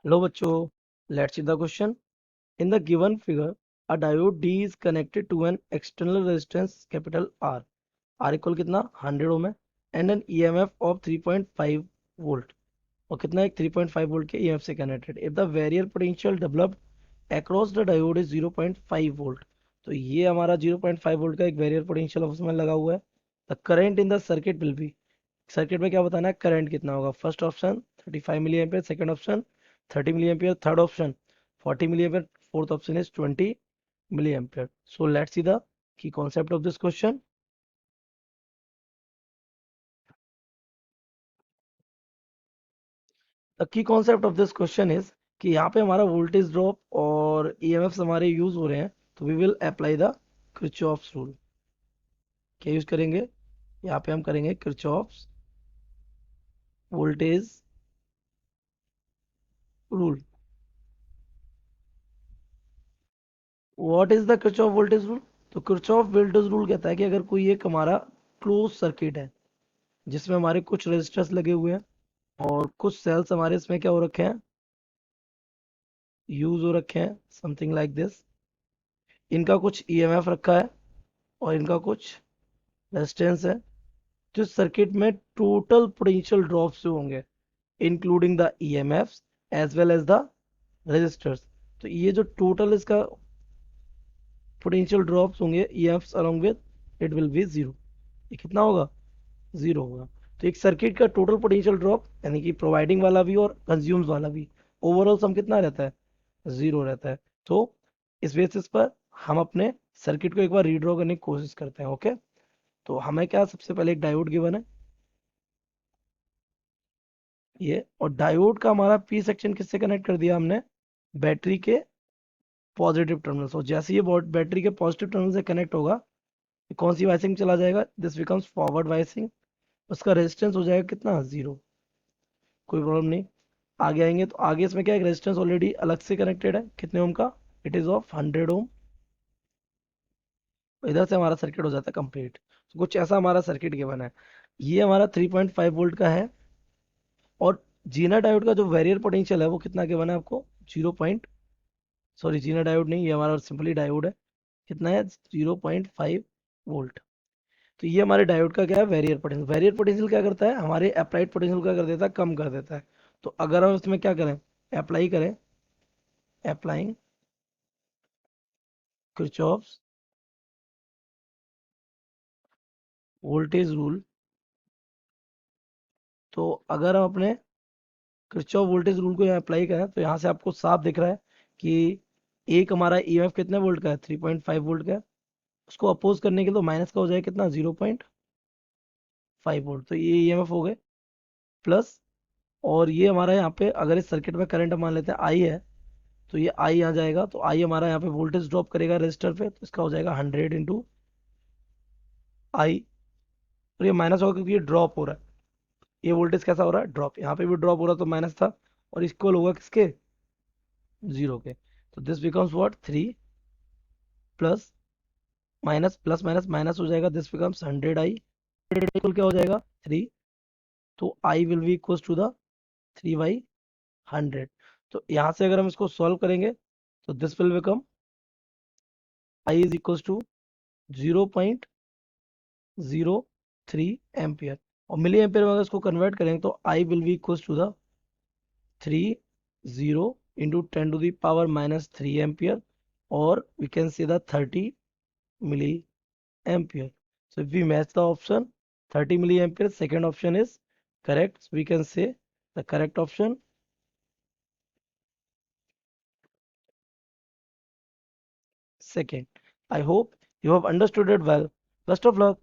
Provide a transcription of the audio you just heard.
Hello बच्चों, let's see the question. In the given figure, a diode D is connected to an external resistance capital R. R equal कितना 100 ohm है and an EMF of 3.5 volt. और कितना एक 3.5 volt के EMF से connected. If the barrier potential developed across the diode is 0.5 volt. तो ये हमारा 0.5 volt का एक barrier potential उसमें लगा हुआ है. The current in the circuit will be. Circuit में क्या बताना है करंट कितना होगा. First option 35 milli ampere, second option 30 milli ampere, third option 40 milli ampere, fourth option is 20 milli ampere. So let's see the key concept of this question. The key concept of this question is कि यहाँ पे हमारा voltage drop और EMF हमारे use हो रहे हैं, तो we will apply the Kirchhoff's rule. क्या यूज करेंगे यहाँ पे? हम करेंगे Kirchhoff's voltage rule. What is the Kirchhoff voltage rule? तो किरचॉफ वोल्टेज रूल कहता है कि अगर कोई एक हमारा क्लोज सर्किट है जिसमें हमारे कुछ रेजिस्टर्स लगे हुए हैं और कुछ सेल्स हमारे इसमें क्या हो रखे हैं, यूज हो रखे हैं, समथिंग लाइक दिस. इनका कुछ ईएमएफ रखा है और इनका कुछ रेजिस्टेंस है. तो इस सर्किट में टोटल पोटेंशियल ड्रॉप्स जो होंगे including the EMFs as well as the resistors. तो ये जो टोटल इसका पोटेंशियल ड्रॉप्स होंगे EMFs along with it will be zero. ये कितना होगा? जीरो होगा. तो एक सर्किट का टोटल पोटेंशियल ड्रॉप यानी कि प्रोवाइडिंग वाला भी और कंज्यूम्स वाला भी, ओवरऑल सम कितना रहता है? जीरो रहता है. तो इस बेसिस पर हम अपने सर्किट को एक बार रीड्रॉ करने की कोशिश करते हैं. ओके, तो हमें क्या, सबसे पहले एक डायोड गिवन है ये, और डायोड का हमारा पी सेक्शन किससे कनेक्ट कर दिया हमने? बैटरी के पॉजिटिव टर्मिनल. और जैसे ये बैटरी के पॉजिटिव टर्मिनल से कनेक्ट होगा, ये कौन सी वाइसिंग चला जाएगा? This becomes forward biasing. उसका रेजिस्टेंस हो जाएगा कितना? जीरो. कोई प्रॉब्लम नहीं. आगे आएंगे तो आगे इसमें क्या, एक रेजिस्टेंस ऑलरेडी अलग से कनेक्टेड है, कितने ओम का? इट इज ऑफ 100 ओम. इधर से हमारा सर्किट हो जाता है कंप्लीट. तो कुछ ऐसा हमारा सर्किट गिवन है. ये हमारा 3.5 वोल्ट का है. और जीना डायोड का जो वेरियर पोटेंशियल है वो कितना गिवन है आपको? 0 पॉइंट, सॉरी जीना डायोड नहीं, ये हमारा सिंपली डायोड है. कितना है? 0.5 वोल्ट. तो ये हमारे डायोड का क्या है? Barrier potential. वेरियर पोटेंशियल क्या करता है? हमारे अप्लाइड पोटेंशियल क्या कर देता है? कम कर देता है. तो अगर हम इसमें क्या करें, अप्लाई करें, अप्लाइंग किरचॉफ्स वोल्टेज रूल. तो अगर हम अपने किरचॉफ वोल्टेज रूल को यहाँ अप्लाई करें तो यहाँ से आपको साफ दिख रहा है कि एक हमारा ईएमएफ कितने वोल्ट का है? 3.5 वोल्ट का है. उसको अपोज करने के लिए तो माइनस का हो जाएगा कितना? 0.5 वोल्ट. तो ये ईएमएफ हो गए प्लस. और ये हमारा यहाँ पे अगर इस सर्किट में करंट मान लेते हैं आई है, तो ये आई आ जाएगा. तो आई हमारा यहाँ पे वोल्टेज ड्रॉप करेगा रजिस्टर पे, तो इसका हो जाएगा 100 इंटू आई. और ये माइनस होगा क्योंकि ये ड्रॉप हो रहा है. ये वोल्टेज कैसा हो रहा है? ड्रॉप. यहाँ पे भी ड्रॉप हो रहा तो माइनस था. और इक्वल होगा किसके? जीरो के. तो this becomes what? 3 plus minus plus minus minus हो जाएगा. This becomes 100 I. इक्वल क्या हो जाएगा? 3. तो I will be equal to the 3/100. तो यहाँ से अगर हम इसको सॉल्व करेंगे तो this will become I is equal to 0.03 ampere. और मिली एम्पियर में अगर इसको कन्वर्ट करेंगे तो I will be equal to the 30 into 10 to the power -3 ampere. और we can see the 30 milli ampere. So if we match the option 30 milliampere, second option is correct. So we can say the correct option second. I hope you have understood it well. Best of luck.